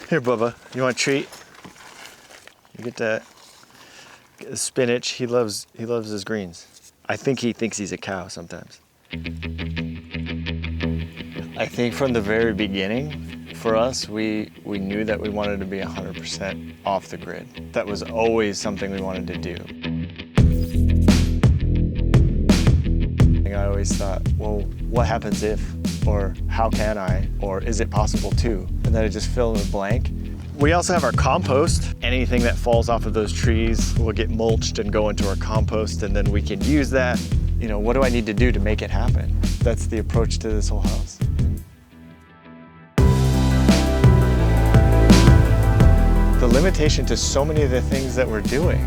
Here, Bubba, you want a treat? You get to get the spinach. He loves his greens. I think he thinks he's a cow sometimes. I think from the very beginning, for us, we knew that we wanted to be 100% off the grid. That was always something we wanted to do. I always thought, well, what happens if, or how can I, or is it possible to? And then I just fill in the blank. We also have our compost. Anything that falls off of those trees will get mulched and go into our compost, and then we can use that. You know, what do I need to do to make it happen? That's the approach to this whole house. The limitation to so many of the things that we're doing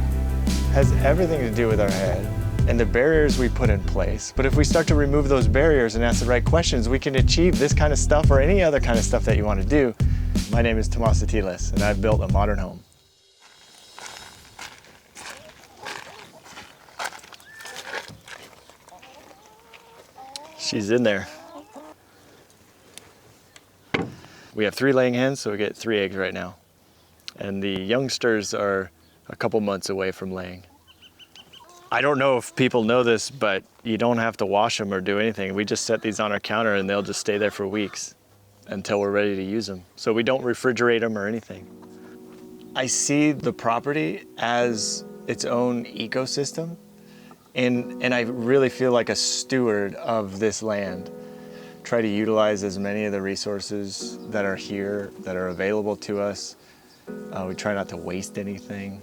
has everything to do with our head and the barriers we put in place. But if we start to remove those barriers and ask the right questions, we can achieve this kind of stuff or any other kind of stuff that you want to do. My name is Tomas Atiles, and I've built a modern home. She's in there. We have 3 laying hens, so we get 3 eggs right now. And the youngsters are a couple months away from laying. I don't know if people know this, but you don't have to wash them or do anything. We just set these on our counter and they'll just stay there for weeks until we're ready to use them. So we don't refrigerate them or anything. I see the property as its own ecosystem, and I really feel like a steward of this land. Try to utilize as many of the resources that are here, that are available to us. We try not to waste anything.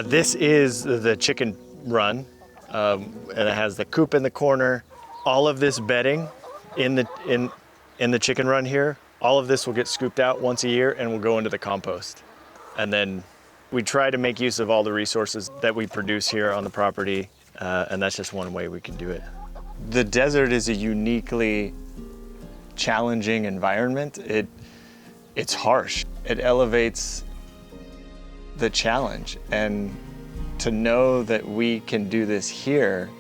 This is the chicken run, and it has the coop in the corner. All of this bedding in the chicken run here, all of this will get scooped out once a year and will go into the compost. And then we try to make use of all the resources that we produce here on the property, and that's just one way we can do it. The desert is a uniquely challenging environment. It's harsh. It elevates the challenge, and to know that we can do this here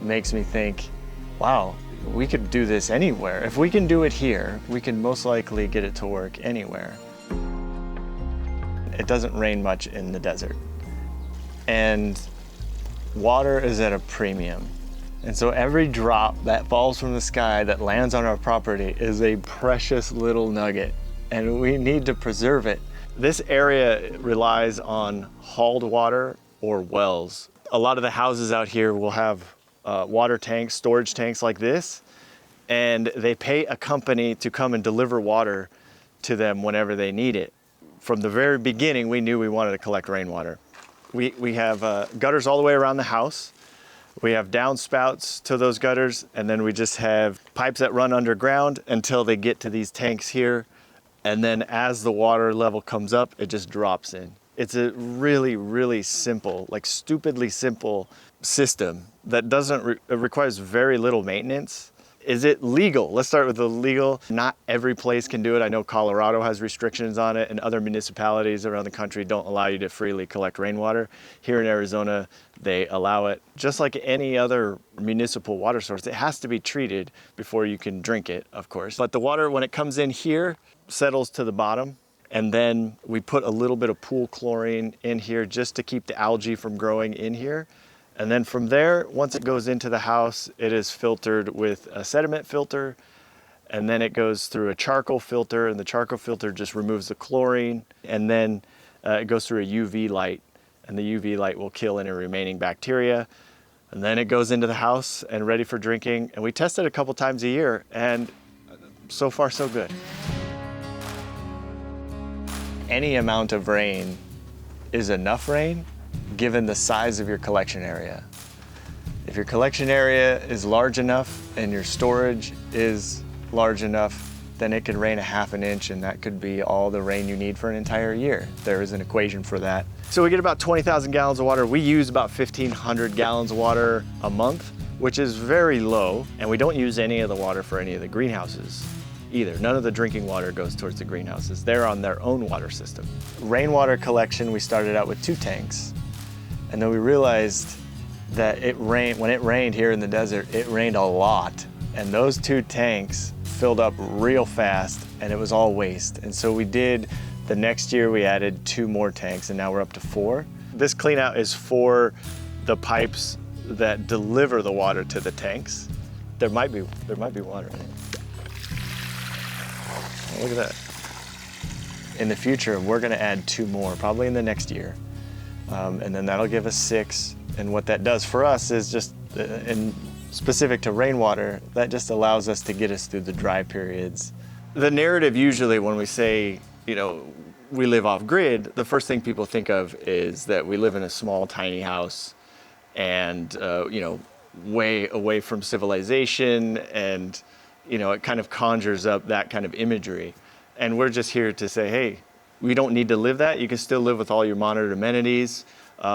makes me think, wow, we could do this anywhere. If we can do it here, we can most likely get it to work anywhere. It doesn't rain much in the desert, and water is at a premium. And so every drop that falls from the sky that lands on our property is a precious little nugget, and we need to preserve it. This area relies on hauled water or wells. A lot of the houses out here will have water tanks, storage tanks like this, and they pay a company to come and deliver water to them whenever they need it. From the very beginning, we knew we wanted to collect rainwater. We have gutters all the way around the house. We have downspouts to those gutters, and then we just have pipes that run underground until they get to these tanks here. And then as the water level comes up, it just drops in. It's a really, really simple, like stupidly simple system that doesn't it requires very little maintenance. Is it legal? Let's start with the legal. Not every place can do it. I know Colorado has restrictions on it, and other municipalities around the country don't allow you to freely collect rainwater. Here in Arizona, they allow it. Just like any other municipal water source, it has to be treated before you can drink it, of course. But the water, when it comes in here, settles to the bottom, and then we put a little bit of pool chlorine in here just to keep the algae from growing in here. And then from there, once it goes into the house, it is filtered with a sediment filter, and then it goes through a charcoal filter, and the charcoal filter just removes the chlorine, and then it goes through a UV light, and the UV light will kill any remaining bacteria. And then it goes into the house and ready for drinking. And we test it a couple times a year, and so far so good. Any amount of rain is enough rain given the size of your collection area. If your collection area is large enough and your storage is large enough, then it could rain a ½ an inch, and that could be all the rain you need for an entire year. There is an equation for that. So we get about 20,000 gallons of water. We use about 1,500 gallons of water a month, which is very low, and we don't use any of the water for any of the greenhouses either. None of the drinking water goes towards the greenhouses. They're on their own water system. Rainwater collection, we started out with 2 tanks, and then we realized that when it rained here in the desert, it rained a lot, and those 2 tanks filled up real fast and it was all waste. And so the next year we added 2 more tanks and now we're up to 4. This clean out is for the pipes that deliver the water to the tanks. There might be water in it. Oh, look at that. In the future, we're gonna add 2 more, probably in the next year. And then that'll give us 6. And what that does for us is just, and specific to rainwater, that just allows us to get us through the dry periods. The narrative usually when we say, we live off grid, the first thing people think of is that we live in a small, tiny house and, way away from civilization, and, it kind of conjures up that kind of imagery. And we're just here to say, hey, we don't need to live that. You can still live with all your monitored amenities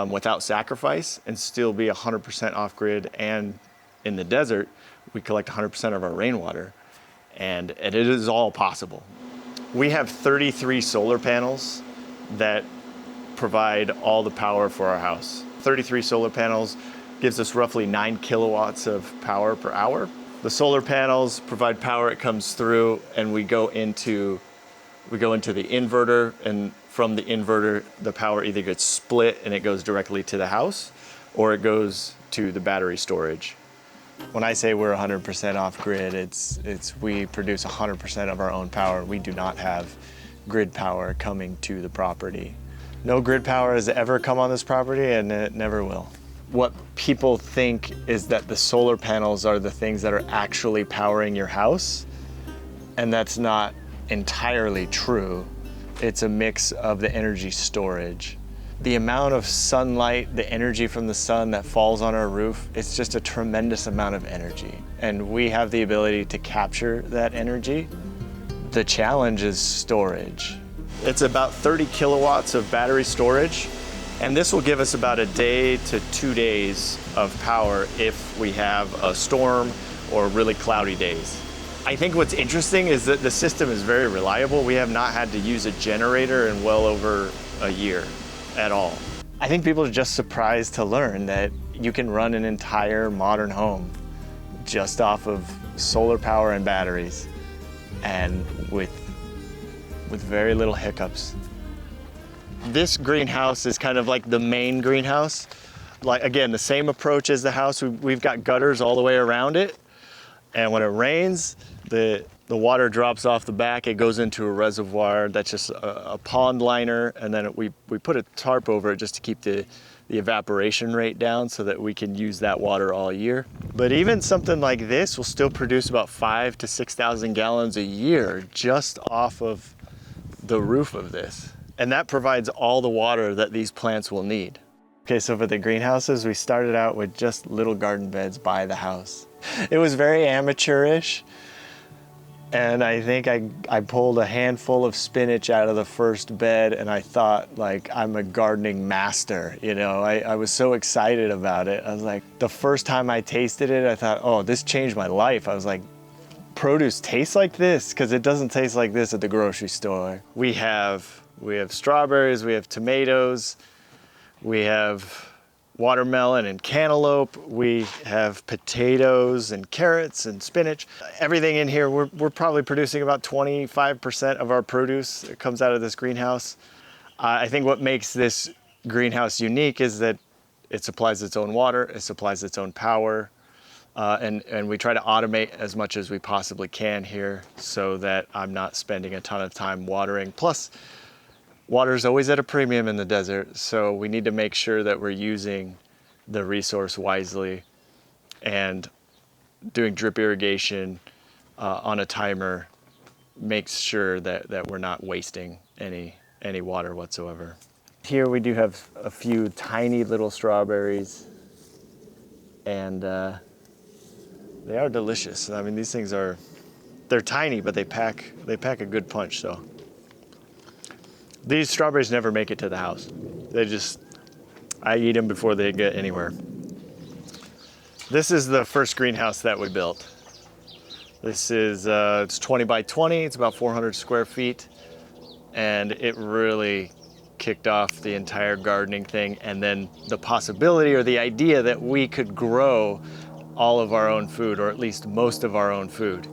without sacrifice and still be 100% off grid. And in the desert, we collect 100% of our rainwater, and it is all possible. We have 33 solar panels that provide all the power for our house. 33 solar panels gives us roughly 9 kilowatts of power per hour. The solar panels provide power, it comes through, and we go into the inverter, and from the inverter, the power either gets split and it goes directly to the house, or it goes to the battery storage. When I say we're 100% off grid, it's we produce 100% of our own power. We do not have grid power coming to the property. No grid power has ever come on this property, and it never will. What people think is that the solar panels are the things that are actually powering your house, and that's not entirely true. It's a mix of the energy storage. The amount of sunlight, the energy from the sun that falls on our roof, it's just a tremendous amount of energy. And we have the ability to capture that energy. The challenge is storage. It's about 30 kilowatts of battery storage, and this will give us about a day to 2 days of power if we have a storm or really cloudy days. I think what's interesting is that the system is very reliable. We have not had to use a generator in well over a year at all. I think people are just surprised to learn that you can run an entire modern home just off of solar power and batteries, and with very little hiccups. This greenhouse is kind of like the main greenhouse. Like, again, the same approach as the house. We've got gutters all the way around it, and when it rains, the water drops off the back, it goes into a reservoir that's just a pond liner, and then we put a tarp over it just to keep the evaporation rate down so that we can use that water all year. But even something like this will still produce about 5,000 to 6,000 gallons a year just off of the roof of this. And that provides all the water that these plants will need. Okay, so for the greenhouses, we started out with just little garden beds by the house. It was very amateurish. And I think I pulled a handful of spinach out of the first bed, and I thought, like, I'm a gardening master, I was so excited about it. I was like, the first time I tasted it, I thought, oh, this changed my life. I was like, produce tastes like this? Because it doesn't taste like this at the grocery store. We have strawberries, we have tomatoes, we have watermelon and cantaloupe, we have potatoes and carrots and spinach. Everything in here, we're probably producing about 25% of our produce that comes out of this greenhouse. I think what makes this greenhouse unique is that it supplies its own water, it supplies its own power, and we try to automate as much as we possibly can here so that I'm not spending a ton of time watering. Plus, water is always at a premium in the desert, so we need to make sure that we're using the resource wisely, and doing drip irrigation on a timer makes sure that we're not wasting any water whatsoever. Here we do have a few tiny little strawberries, and they are delicious. I mean, these things they're tiny, but they pack a good punch, so. These strawberries never make it to the house. I eat them before they get anywhere. This is the first greenhouse that we built. This is, it's 20 by 20, it's about 400 square feet, and it really kicked off the entire gardening thing, and then the possibility or the idea that we could grow all of our own food, or at least most of our own food.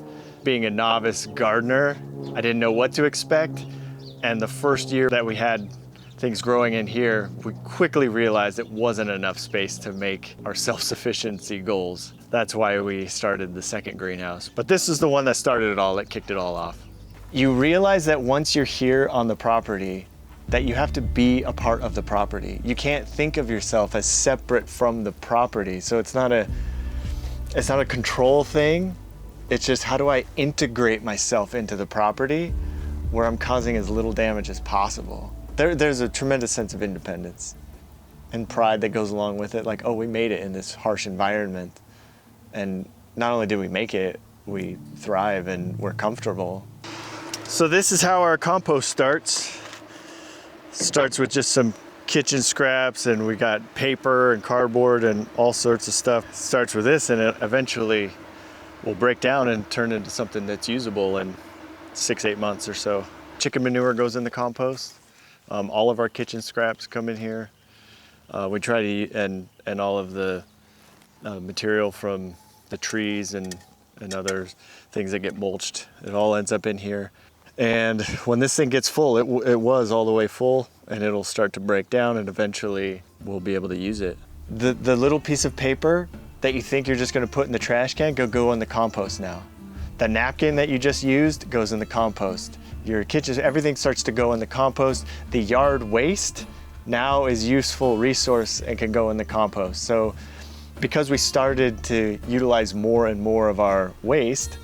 being a novice gardener, I didn't know what to expect. And the first year that we had things growing in here, we quickly realized it wasn't enough space to make our self-sufficiency goals. That's why we started the second greenhouse. But this is the one that started it all, that kicked it all off. You realize that once you're here on the property, that you have to be a part of the property. You can't think of yourself as separate from the property. So it's not a control thing. It's just, how do I integrate myself into the property where I'm causing as little damage as possible? There's a tremendous sense of independence and pride that goes along with it. Like, oh, we made it in this harsh environment. And not only did we make it, we thrive and we're comfortable. So this is how our compost starts. Starts with just some kitchen scraps, and we got paper and cardboard and all sorts of stuff. Starts with this, and it eventually will break down and turn into something that's usable in 6-8 months or so. Chicken manure goes in the compost. All of our kitchen scraps come in here. We try to eat, and all of the material from the trees and other things that get mulched, it all ends up in here. And when this thing gets full, it was all the way full, and it'll start to break down, and eventually we'll be able to use it. The little piece of paper that you think you're just gonna put in the trash can, go in the compost now. The napkin that you just used goes in the compost. Your kitchen, everything starts to go in the compost. The yard waste now is useful resource and can go in the compost. So because we started to utilize more and more of our waste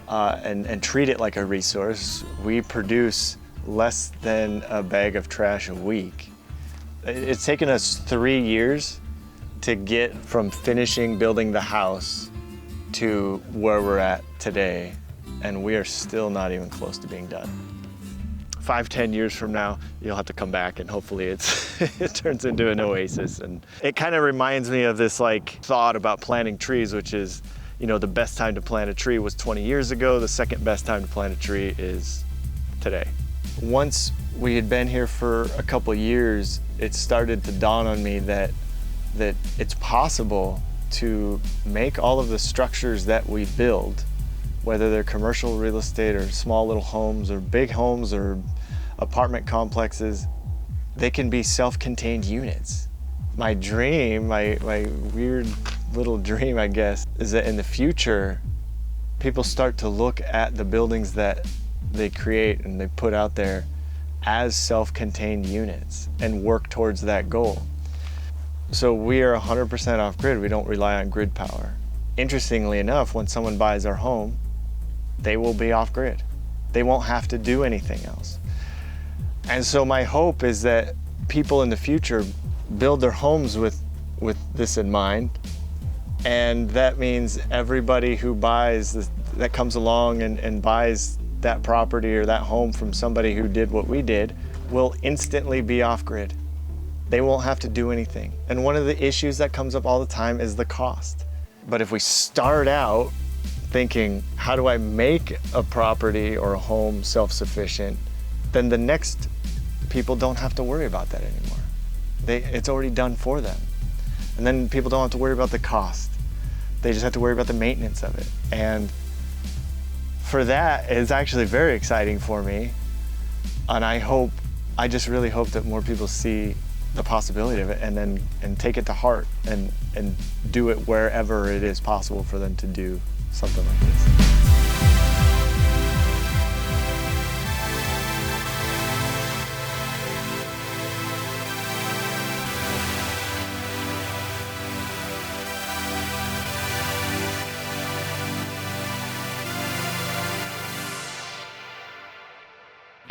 and treat it like a resource, we produce less than a bag of trash a week. It's taken us 3 years to get from finishing building the house to where we're at today, and we are still not even close to being done. 5-10 years from now, you'll have to come back, and hopefully it turns into an oasis. And it kind of reminds me of this like thought about planting trees, which is, you know, the best time to plant a tree was 20 years ago. The second best time to plant a tree is today. Once we had been here for a couple years, it started to dawn on me that it's possible to make all of the structures that we build, whether they're commercial real estate or small little homes or big homes or apartment complexes, they can be self-contained units. My dream, my weird little dream, I guess, is that in the future, people start to look at the buildings that they create and they put out there as self-contained units and work towards that goal. So we are 100% off-grid. We don't rely on grid power. Interestingly enough, when someone buys our home, they will be off-grid. They won't have to do anything else. And so my hope is that people in the future build their homes with this in mind. And that means everybody who buys this, that comes along and buys that property or that home from somebody who did what we did, will instantly be off-grid. They won't have to do anything. And one of the issues that comes up all the time is the cost. But if we start out thinking, how do I make a property or a home self-sufficient, then the next people don't have to worry about that anymore. It's already done for them. And then people don't have to worry about the cost. They just have to worry about the maintenance of it. And for that, it's actually very exciting for me. And I just really hope that more people see the possibility of it and take it to heart and do it wherever it is possible for them to do something like this.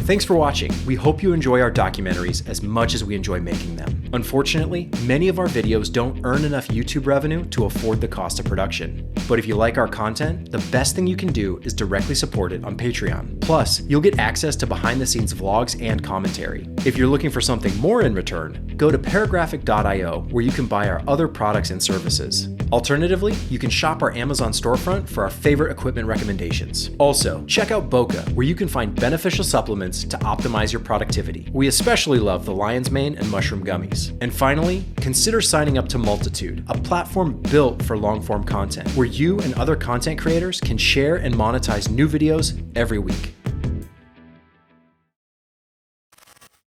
Thanks for watching. We hope you enjoy our documentaries as much as we enjoy making them. Unfortunately, many of our videos don't earn enough YouTube revenue to afford the cost of production. But if you like our content, the best thing you can do is directly support it on Patreon. Plus, you'll get access to behind-the-scenes vlogs and commentary. If you're looking for something more in return, go to paragraphic.io where you can buy our other products and services. Alternatively, you can shop our Amazon storefront for our favorite equipment recommendations. Also, check out Boca, where you can find beneficial supplements supplements to optimize your productivity. We especially love the lion's mane and mushroom gummies. And finally, consider signing up to Multitude, a platform built for long-form content, where you and other content creators can share and monetize new videos every week.